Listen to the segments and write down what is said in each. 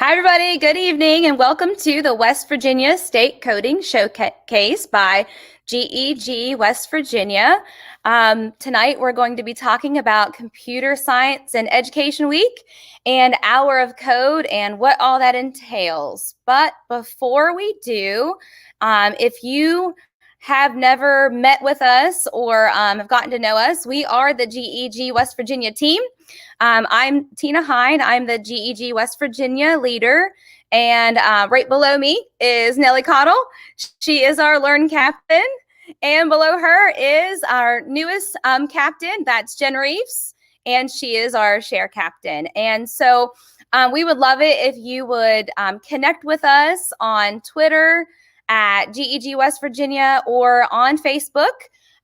Hi, everybody. Good evening, and welcome to the West Virginia State Coding Showcase by GEG West Virginia. Tonight, we're going to be talking about Computer Science and Education Week and Hour of Code and what all that entails. But before we do, if you have never met with us or have gotten to know us, we are the GEG West Virginia team. I'm Tina Hine. I'm the GEG West Virginia leader. And right below me is Nellie Cottle. She is our Learn Captain. And below her is our newest captain. That's Jen Reeves. And she is our Share Captain. And so we would love it if you would connect with us on Twitter at GEG West Virginia or on Facebook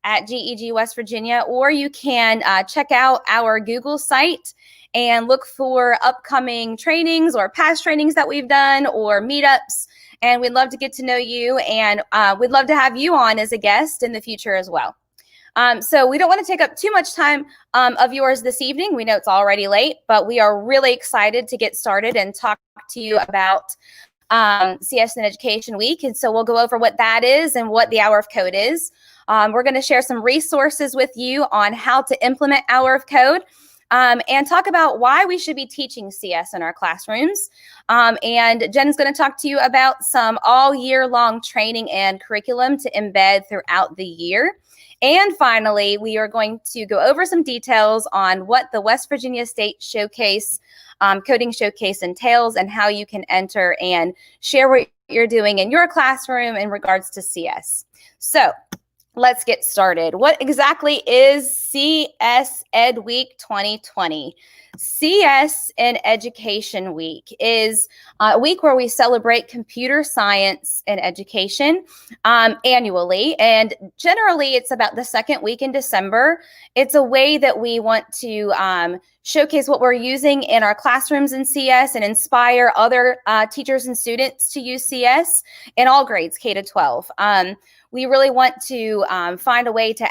at GEG West Virginia, or you can check out our Google site and look for upcoming trainings or past trainings that we've done or meetups. And we'd love to get to know you, and we'd love to have you on as a guest in the future as well. So we don't want to take up too much time of yours this evening. We know it's already late, but we are really excited to get started and talk to you about CS and Education Week. And so we'll go over what that is and what the Hour of Code is. We're going to share some resources with you on how to implement Hour of Code and talk about why we should be teaching CS in our classrooms. And Jen's going to talk to you about some all year long training and curriculum to embed throughout the year. And finally, we are going to go over some details on what the West Virginia State Showcase, Coding Showcase entails and how you can enter and share what you're doing in your classroom in regards to CS. So let's get started. What exactly is CS Ed Week 2020? CS and Education Week is a week where we celebrate computer science and education annually. And generally, it's about the second week in December. It's a way that we want to showcase what we're using in our classrooms in CS and inspire other teachers and students to use CS in all grades, K to 12. We really want to find a way to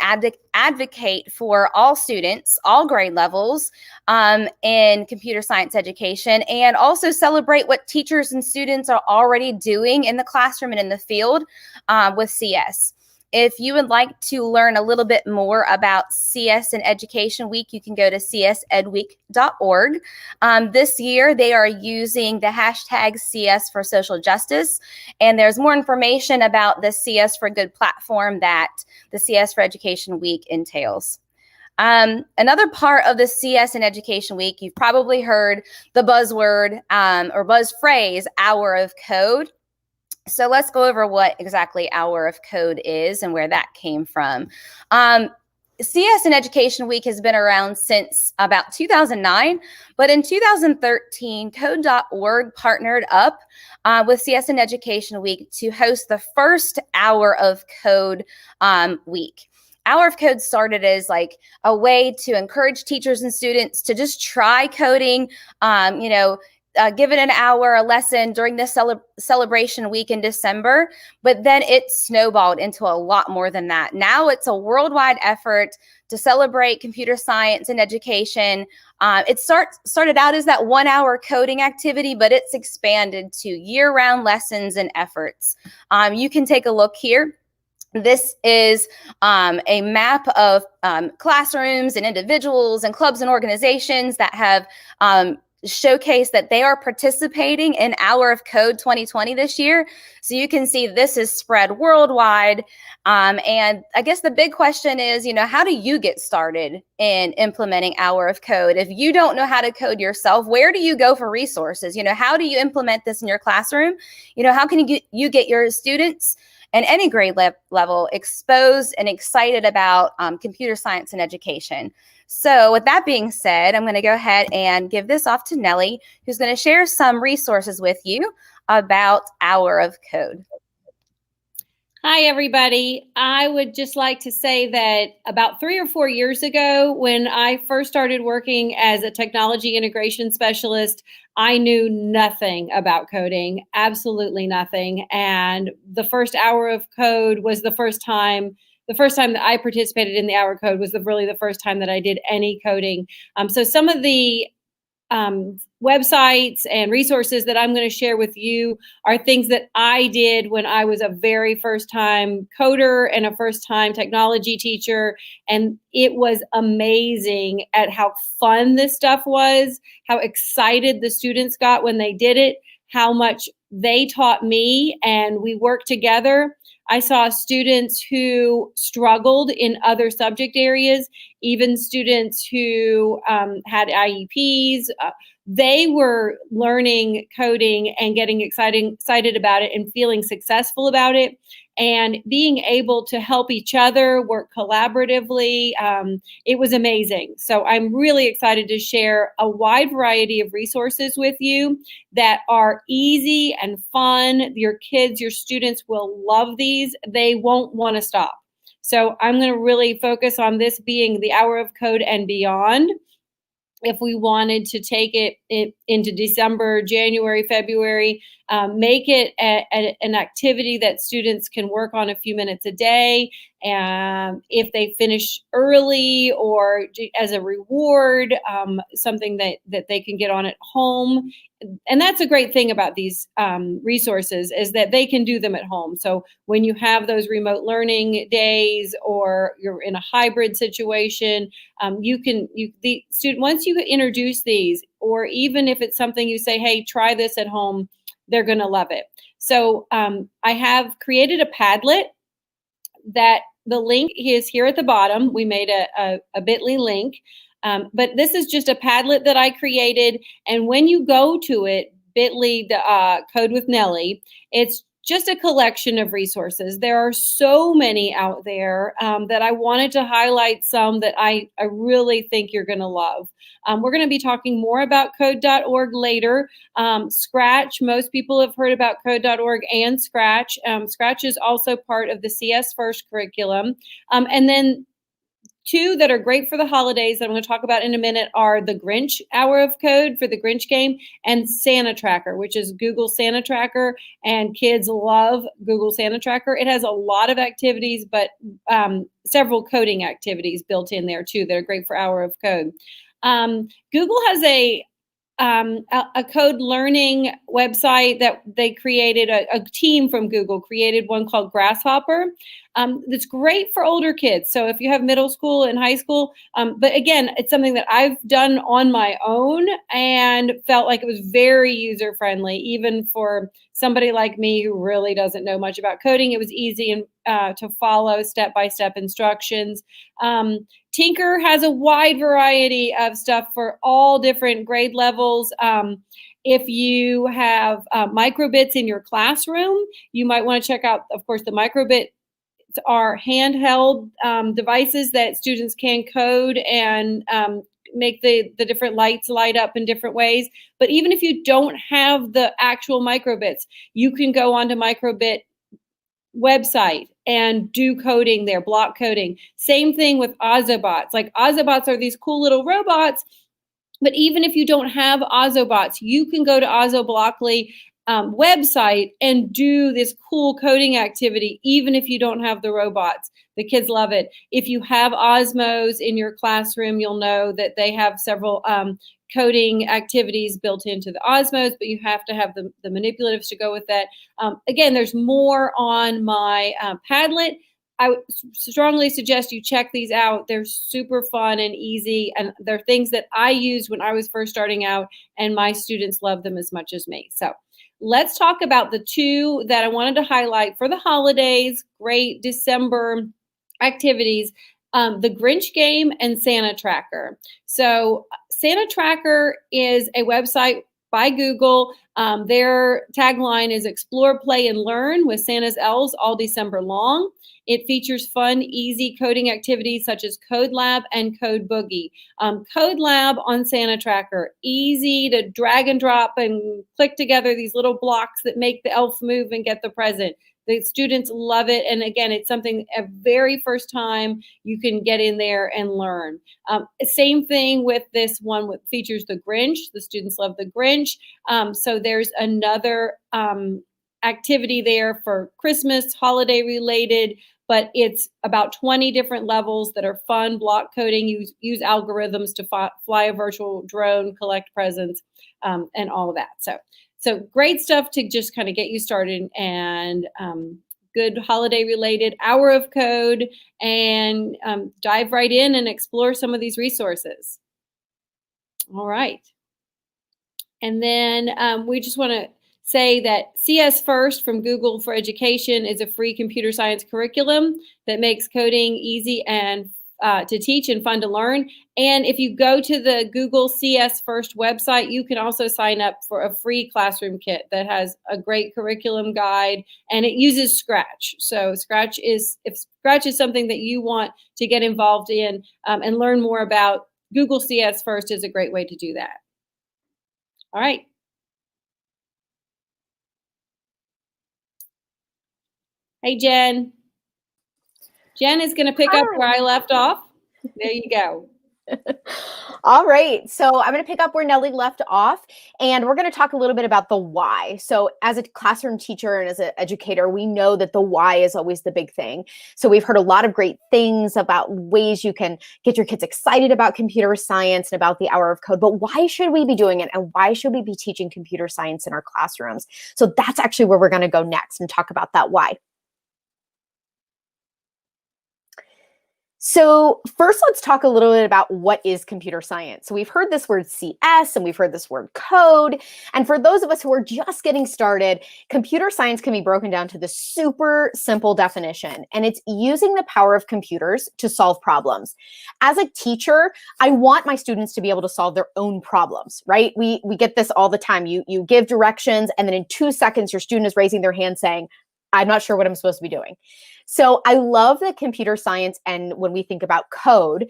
advocate for all students, all grade levels in computer science education, and also celebrate what teachers and students are already doing in the classroom and in the field with CS. If you would like to learn a little bit more about CS and Education Week, you can go to csedweek.org. This year, they are using the hashtag CS for Social Justice, and there's more information about the CS for Good platform that the CS for Education Week entails. Another part of the CS and Education Week, you've probably heard the buzzword or buzz phrase, Hour of Code. So let's go over what exactly Hour of Code is and where that came from. CS and Education Week has been around since about 2009, but in 2013, Code.org partnered up with CS and Education Week to host the first Hour of Code week. Hour of Code started as like a way to encourage teachers and students to just try coding, give it an hour, a lesson during this celebration week in December, but then it snowballed into a lot more than that. Now it's a worldwide effort to celebrate computer science and education. It started out as that 1 hour coding activity, but it's expanded to year-round lessons and efforts. You can take a look here. This is a map of classrooms and individuals and clubs and organizations that have showcase that they are participating in Hour of Code 2020 this year. So you can see this is spread worldwide. And I guess the big question is, how do you get started in implementing Hour of Code? If you don't know how to code yourself, where do you go for resources? How do you implement this in your classroom? How can you get your students and any grade level exposed and excited about computer science and education? So with that being said, I'm going to go ahead and give this off to Nellie, who's going to share some resources with you about Hour of Code. Hi, everybody. I would just like to say that about 3 or 4 years ago, when I first started working as a technology integration specialist, I knew nothing about coding, absolutely nothing. And the first Hour of Code was the first time that I participated in the Hour Code was really the first time that I did any coding. So some of the websites and resources that I'm going to share with you are things that I did when I was a very first time coder and a first time technology teacher. And it was amazing at how fun this stuff was, how excited the students got when they did it, how much they taught me, and we worked together. I saw students who struggled in other subject areas, even students who had IEPs. They were learning coding and getting excited about it and feeling successful about it, and being able to help each other work collaboratively. It was amazing. So I'm really excited to share a wide variety of resources with you that are easy and fun. Your kids, your students will love these. They won't want to stop. So I'm going to really focus on this being the hour of code and beyond. If we wanted to take it into December, January, February, make it an activity that students can work on a few minutes a day. And if they finish early or as a reward, something that they can get on at home. And that's a great thing about these resources, is that they can do them at home. So when you have those remote learning days or you're in a hybrid situation, the student, once you introduce these, or even if it's something you say, hey, try this at home, they're going to love it. So I have created a Padlet that the link is here at the bottom. We made a bit.ly link. But this is just a Padlet that I created. And when you go to it, bit.ly, Code with Nellie, it's just a collection of resources. There are so many out there that I wanted to highlight some that I really think you're going to love. We're going to be talking more about code.org later. Scratch, most people have heard about code.org and Scratch. Scratch is also part of the CS First curriculum. And then two that are great for the holidays that I'm going to talk about in a minute are the Grinch Hour of Code for the Grinch game, and Santa Tracker, which is Google Santa Tracker, and kids love Google Santa Tracker. It has a lot of activities, but several coding activities built in there too that are great for Hour of Code. Google has a code learning website that they created. A team from Google created one called Grasshopper. That's great for older kids. So if you have middle school and high school, but again, it's something that I've done on my own and felt like it was very user friendly, even for somebody like me who really doesn't know much about coding. It was easy and to follow step-by-step instructions. Tinker has a wide variety of stuff for all different grade levels. If you have microbits in your classroom, you might want to check out, of course, the microbit are handheld devices that students can code and make the different lights light up in different ways. But even if you don't have the actual microbits, you can go onto microbit website and do coding there, block coding. Same thing with Ozobots. Like Ozobots are these cool little robots, but even if you don't have Ozobots, you can go to Ozoblockly website and do this cool coding activity, even if you don't have the robots. The kids love it. If you have Osmos in your classroom, you'll know that they have several coding activities built into the Osmos, but you have to have the manipulatives to go with that. Again, there's more on my Padlet. I would strongly suggest you check these out. They're super fun and easy, and they're things that I used when I was first starting out, and my students love them as much as me. So let's talk about the two that I wanted to highlight for the holidays, great December activities, the Grinch game and Santa Tracker. So Santa Tracker is a website by Google. Their tagline is explore, play, and learn with Santa's elves all December long. It features fun, easy coding activities such as Code Lab and Code Boogie. Code Lab on Santa Tracker, easy to drag and drop and click together these little blocks that make the elf move and get the present. The students love it. And again, it's something a very first time you can get in there and learn. Same thing with this one, which features the Grinch. The students love the Grinch. So there's another activity there for Christmas, holiday related, but it's about 20 different levels that are fun, block coding, use algorithms to fly a virtual drone, collect presents, and all of that. So great stuff to just kind of get you started, and good holiday related hour of code, and dive right in and explore some of these resources. All right. And then we just want to say that CS First from Google for Education is a free computer science curriculum that makes coding easy and to teach and fun to learn. And if you go to the Google CS First website, you can also sign up for a free classroom kit that has a great curriculum guide, and it uses Scratch. So if Scratch is something that you want to get involved in and learn more about, Google CS First is a great way to do that. All right. Hey, Jen. Jen is going to pick up where I left off. There you go. All right, so I'm going to pick up where Nellie left off, and we're going to talk a little bit about the why. So as a classroom teacher and as an educator, we know that the why is always the big thing. So we've heard a lot of great things about ways you can get your kids excited about computer science and about the hour of code, but why should we be doing it, and why should we be teaching computer science in our classrooms? So that's actually where we're going to go next and talk about that why. So first, let's talk a little bit about what is computer science. So we've heard this word CS and we've heard this word code. And for those of us who are just getting started, computer science can be broken down to the super simple definition. And it's using the power of computers to solve problems. As a teacher, I want my students to be able to solve their own problems, right? We get this all the time. You give directions, and then in 2 seconds, your student is raising their hand saying, I'm not sure what I'm supposed to be doing. So I love that computer science, and when we think about code,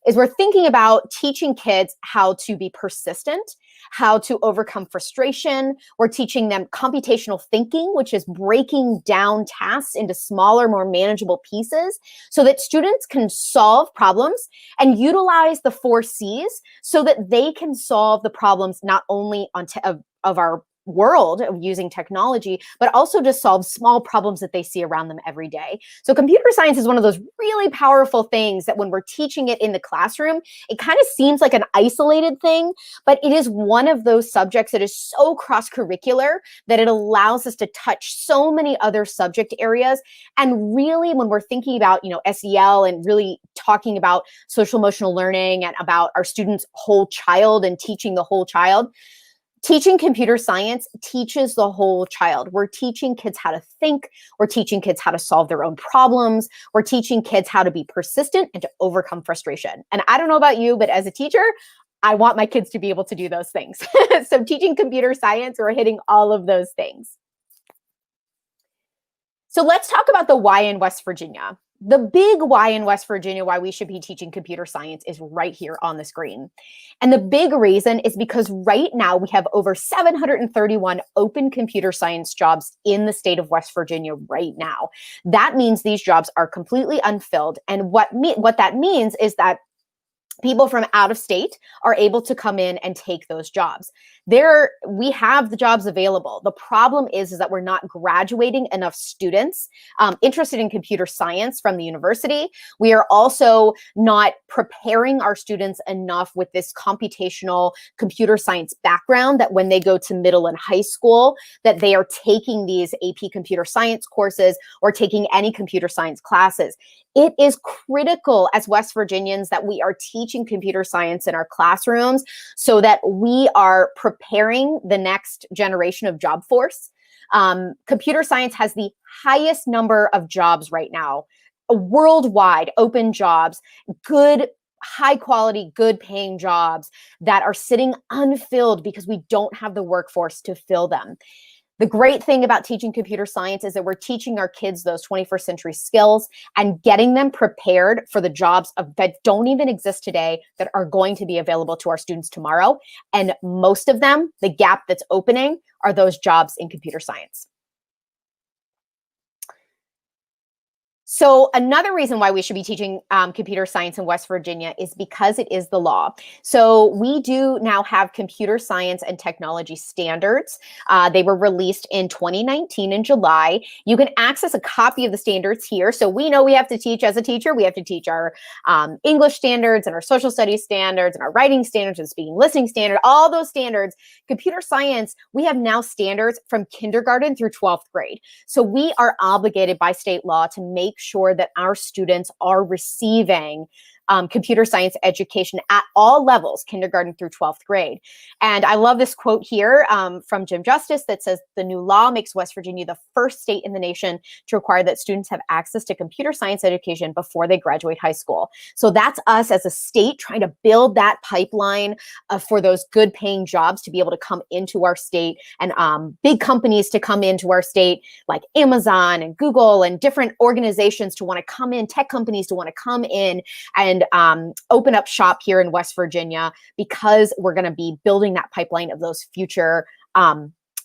is we're thinking about teaching kids how to be persistent, how to overcome frustration. We're teaching them computational thinking, which is breaking down tasks into smaller, more manageable pieces so that students can solve problems and utilize the 4 C's so that they can solve the problems not only of our world of using technology, but also to solve small problems that they see around them every day. So computer science is one of those really powerful things that when we're teaching it in the classroom, it kind of seems like an isolated thing, but it is one of those subjects that is so cross-curricular that it allows us to touch so many other subject areas. And really, when we're thinking about, SEL and really talking about social emotional learning and about our students' whole child and teaching the whole child, teaching computer science teaches the whole child. We're teaching kids how to think. We're teaching kids how to solve their own problems. We're teaching kids how to be persistent and to overcome frustration. And I don't know about you, but as a teacher, I want my kids to be able to do those things. So teaching computer science, we're hitting all of those things. So let's talk about the why in West Virginia. The big why in West Virginia, why we should be teaching computer science, is right here on the screen. And the big reason is because right now we have over 731 open computer science jobs in the state of West Virginia right now. That means these jobs are completely unfilled. And what that means is that people from out of state are able to come in and take those jobs. We have the jobs available. The problem is that we're not graduating enough students interested in computer science from the university. We are also not preparing our students enough with this computational computer science background that when they go to middle and high school, that they are taking these AP computer science courses or taking any computer science classes. It is critical as West Virginians that we are teaching computer science in our classrooms so that we are preparing the next generation of job force. Computer science has the highest number of jobs right now, worldwide open jobs, good, high quality, good paying jobs that are sitting unfilled because we don't have the workforce to fill them. The great thing about teaching computer science is that we're teaching our kids those 21st century skills and getting them prepared for the jobs that don't even exist today that are going to be available to our students tomorrow. And most of them, the gap that's opening, are those jobs in computer science. So another reason why we should be teaching computer science in West Virginia is because it is the law. So we do now have computer science and technology standards. They were released in 2019 in July. You can access a copy of the standards here. So we know we have to teach, as a teacher, we have to teach our English standards and our social studies standards and our writing standards and speaking listening standard, all those standards. Computer science, we have now standards from kindergarten through 12th grade. So we are obligated by state law to make sure that our students are receiving computer science education at all levels, kindergarten through 12th grade. And I love this quote here from Jim Justice that says, the new law makes West Virginia the first state in the nation to require that students have access to computer science education before they graduate high school. So that's us as a state trying to build that pipeline for those good paying jobs to be able to come into our state, and big companies to come into our state like Amazon and Google and different organizations to want to come in, tech companies to want to come in and open up shop here in West Virginia, because we're going to be building that pipeline of those future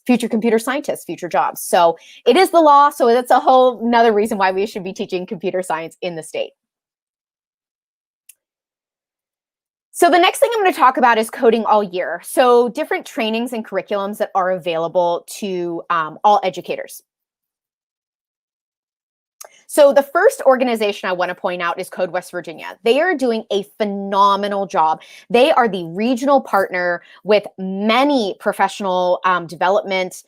computer scientists, future jobs. So it is the law. So that's a whole another reason why we should be teaching computer science in the state. So the next thing I'm going to talk about is coding all year. So different trainings and curriculums that are available to all educators. So the first organization I want to point out is Code West Virginia. They are doing a phenomenal job. They are the regional partner with many professional development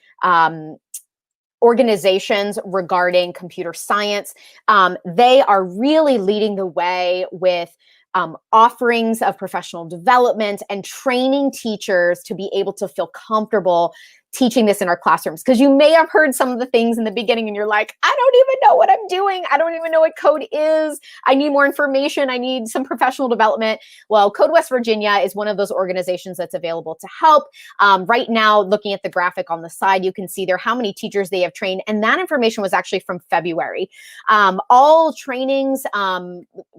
organizations regarding computer science. They are really leading the way with offerings of professional development and training teachers to be able to feel comfortable teaching this in our classrooms. Because you may have heard some of the things in the beginning and you're like, I don't even know what I'm doing. I don't even know what code is. I need more information. I need some professional development. Well, Code West Virginia is one of those organizations that's available to help. Right now, looking at the graphic on the side, you can see there how many teachers they have trained. And that information was actually from February. All trainings,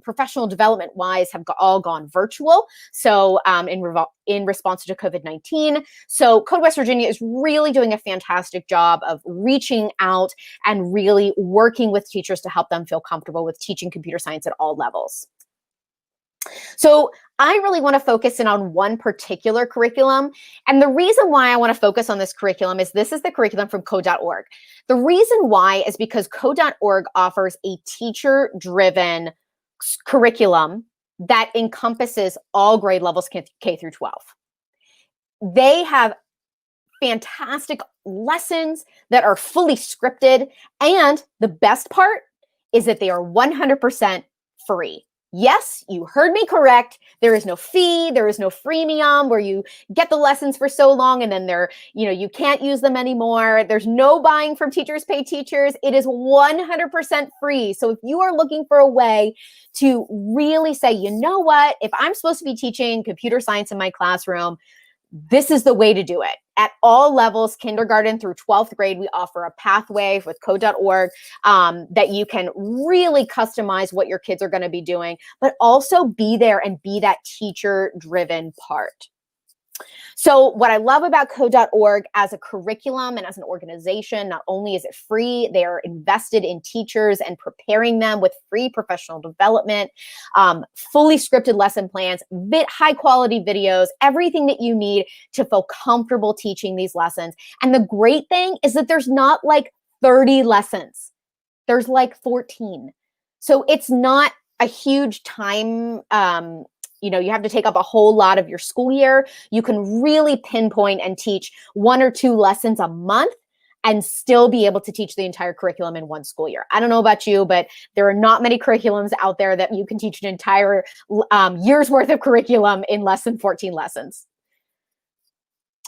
professional development wise, have all gone virtual. So in response to COVID-19. So Code West Virginia is really doing a fantastic job of reaching out and really working with teachers to help them feel comfortable with teaching computer science at all levels. So I really want to focus in on one particular curriculum. And the reason why I want to focus on this curriculum is this is the curriculum from code.org. The reason why is because code.org offers a teacher-driven curriculum that encompasses all grade levels K through 12. They have fantastic lessons that are fully scripted. And the best part is that they are 100% free. Yes, you heard me correct. There is no fee. There is no freemium where you get the lessons for so long and then you can't use them anymore. There's no buying from Teachers Pay Teachers. It is 100% free. So if you are looking for a way to really say, you know what, if I'm supposed to be teaching computer science in my classroom, this is the way to do it. At all levels, kindergarten through 12th grade, we offer a pathway with code.org that you can really customize what your kids are going to be doing, but also be there and be that teacher-driven part. So what I love about code.org as a curriculum and as an organization, not only is it free, they are invested in teachers and preparing them with free professional development, fully scripted lesson plans, high quality videos, everything that you need to feel comfortable teaching these lessons. And the great thing is that there's not like 30 lessons. There's like 14. So it's not a huge time, you have to take up a whole lot of your school year. You can really pinpoint and teach 1 or 2 lessons a month and still be able to teach the entire curriculum in one school year. I don't know about you, but there are not many curriculums out there that you can teach an entire year's worth of curriculum in less than 14 lessons.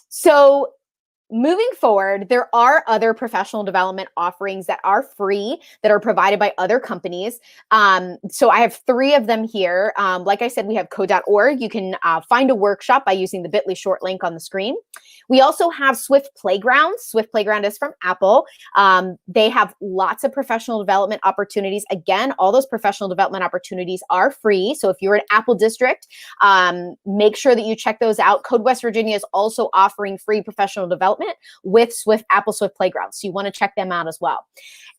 So moving forward, there are other professional development offerings that are free that are provided by other companies. So I have 3 of them here. Like I said, we have code.org. You can find a workshop by using the bit.ly short link on the screen. We also have Swift Playground. Swift Playground is from Apple. They have lots of professional development opportunities. Again, all those professional development opportunities are free. So if you're an Apple district, make sure that you check those out. Code West Virginia is also offering free professional development development with Apple Swift Playground. So you want to check them out as well.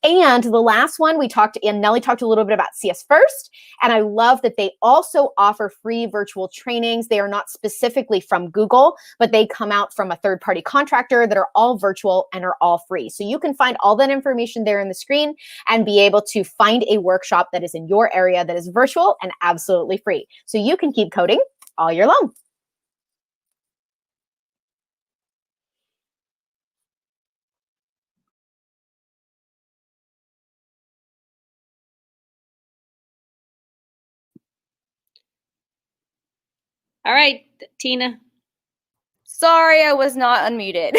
And the last one Nellie talked a little bit about CS First, and I love that they also offer free virtual trainings. They are not specifically from Google, but they come out from a third-party contractor that are all virtual and are all free. So you can find all that information there in the screen and be able to find a workshop that is in your area that is virtual and absolutely free. So you can keep coding all year long. All right, Tina. Sorry, I was not unmuted.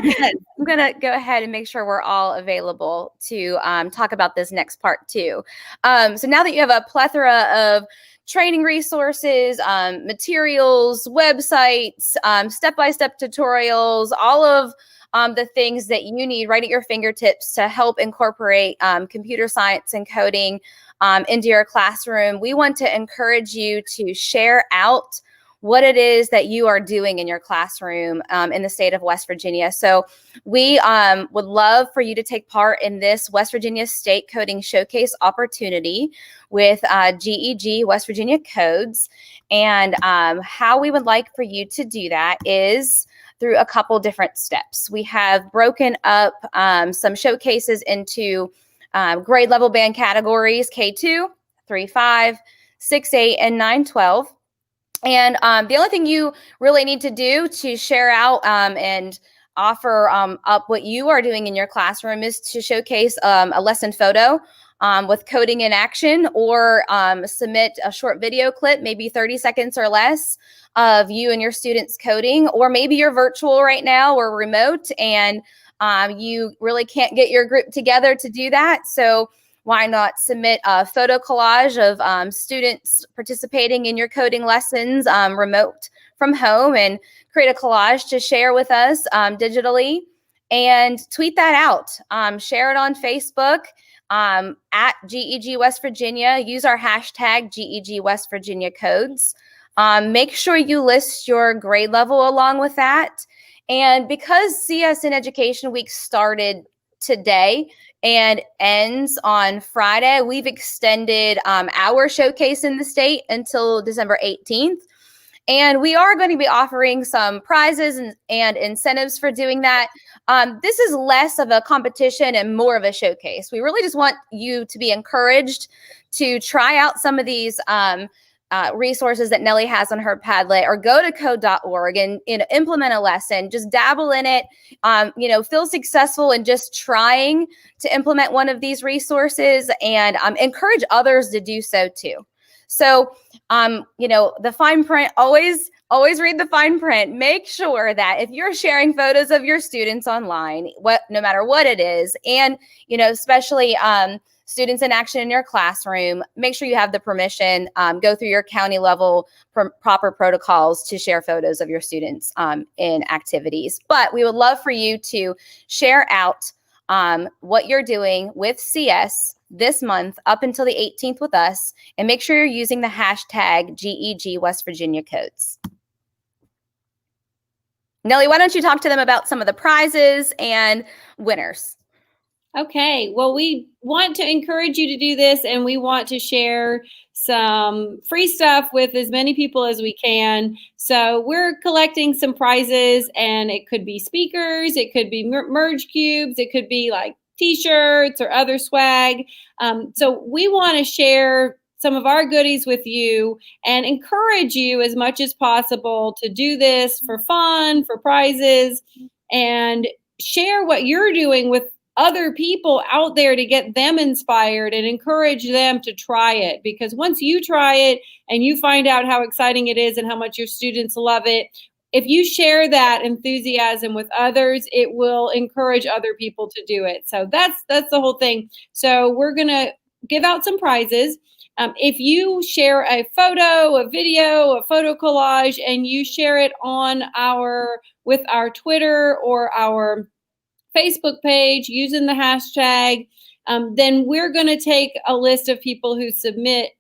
I'm going to go ahead and make sure we're all available to talk about this next part too. So now that you have a plethora of training resources, materials, websites, step-by-step tutorials, all of the things that you need right at your fingertips to help incorporate computer science and coding into your classroom, we want to encourage you to share out what it is that you are doing in your classroom in the state of West Virginia. So we would love for you to take part in this West Virginia State Coding Showcase opportunity with GEG, West Virginia Codes. And how we would like for you to do that is through a couple different steps. We have broken up some showcases into grade level band categories, K2, 3-5, 6-8, and 9-12. And the only thing you really need to do to share out and offer up what you are doing in your classroom is to showcase a lesson photo with coding in action, or submit a short video clip, maybe 30 seconds or less, of you and your students coding. Or maybe you're virtual right now or remote and you really can't get your group together to do that. So why not submit a photo collage of students participating in your coding lessons remote from home, and create a collage to share with us digitally, and tweet that out. Share it on Facebook at GEG West Virginia. Use our hashtag GEG West Virginia Codes. Make sure you list your grade level along with that. And because CS in Education Week started today and ends on Friday, we've extended our showcase in the state until December 18th. And we are going to be offering some prizes and incentives for doing that. This is less of a competition and more of a showcase. We really just want you to be encouraged to try out some of these resources that Nellie has on her Padlet, or go to code.org and implement a lesson. Just dabble in it. Feel successful in just trying to implement one of these resources, and encourage others to do so too. So, the fine print, always read the fine print. Make sure that if you're sharing photos of your students online, no matter what it is, and, especially students in action in your classroom, make sure you have the permission, go through your county level proper protocols to share photos of your students in activities. But we would love for you to share out what you're doing with CS this month up until the 18th with us, and make sure you're using the hashtag GEG West Virginia Codes. Nellie, why don't you talk to them about some of the prizes and winners? Okay, well, we want to encourage you to do this, and we want to share some free stuff with as many people as we can. So we're collecting some prizes, and it could be speakers, it could be merge cubes, it could be like t-shirts or other swag. So we want to share some of our goodies with you and encourage you as much as possible to do this for fun, for prizes, and share what you're doing with other people out there to get them inspired and encourage them to try it. Because once you try it and you find out how exciting it is and how much your students love it, if you share that enthusiasm with others, it will encourage other people to do it. So that's the whole thing. So we're going to give out some prizes. If you share a photo, a video, a photo collage, and you share it with our Twitter or our Facebook page using the hashtag, then we're going to take a list of people who submit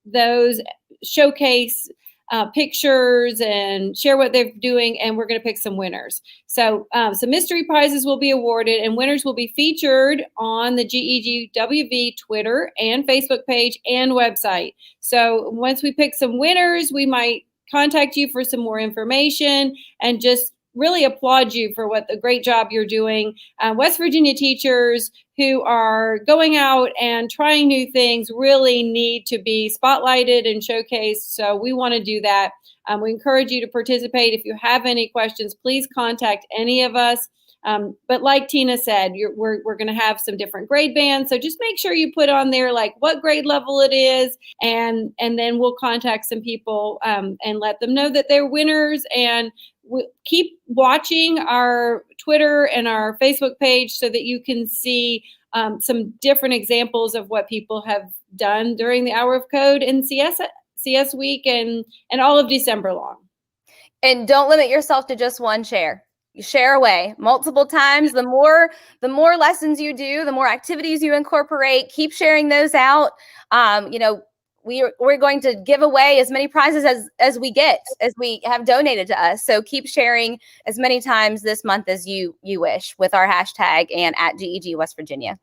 those showcase pictures and share what they're doing, and we're going to pick some winners. So some mystery prizes will be awarded, and winners will be featured on the GEGWV Twitter and Facebook page and website. So once we pick some winners, we might contact you for some more information and just really applaud you for what the great job you're doing. West Virginia teachers who are going out and trying new things really need to be spotlighted and showcased. So we want to do that. We encourage you to participate. If you have any questions, please contact any of us. But like Tina said, we're going to have some different grade bands. So just make sure you put on there like what grade level it is. And then we'll contact some people and let them know that they're winners. And keep watching our Twitter and our Facebook page so that you can see some different examples of what people have done during the Hour of Code and CS week and all of December long. And don't limit yourself to just one share. You share away multiple times. The more lessons you do, the more activities you incorporate. Keep sharing those out. We're going to give away as many prizes as we have donated to us. So keep sharing as many times this month as you wish with our hashtag and at GEG West Virginia.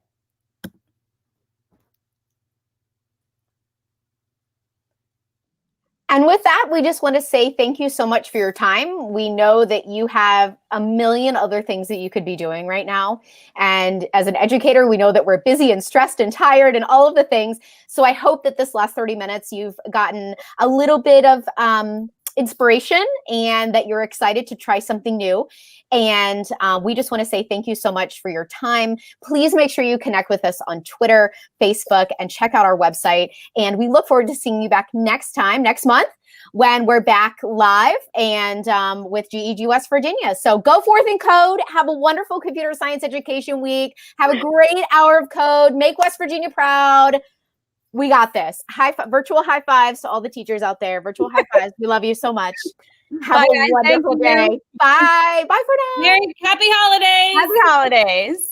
And with that, we just want to say thank you so much for your time. We know that you have a million other things that you could be doing right now. And as an educator, we know that we're busy and stressed and tired and all of the things. So I hope that this last 30 minutes, you've gotten a little bit of inspiration and that you're excited to try something new. And we just want to say thank you so much for your time. Please make sure you connect with us on Twitter, Facebook, and check out our website. And we look forward to seeing you back next month, when we're back live and with GEG West Virginia. So go forth and code. Have a wonderful computer science education week. Have a great Hour of Code. Make West Virginia proud. We got this. Virtual high fives to all the teachers out there. Virtual high fives. We love you so much. Have Bye, a guys. wonderful day. Bye. Bye for now. Happy holidays. Happy holidays.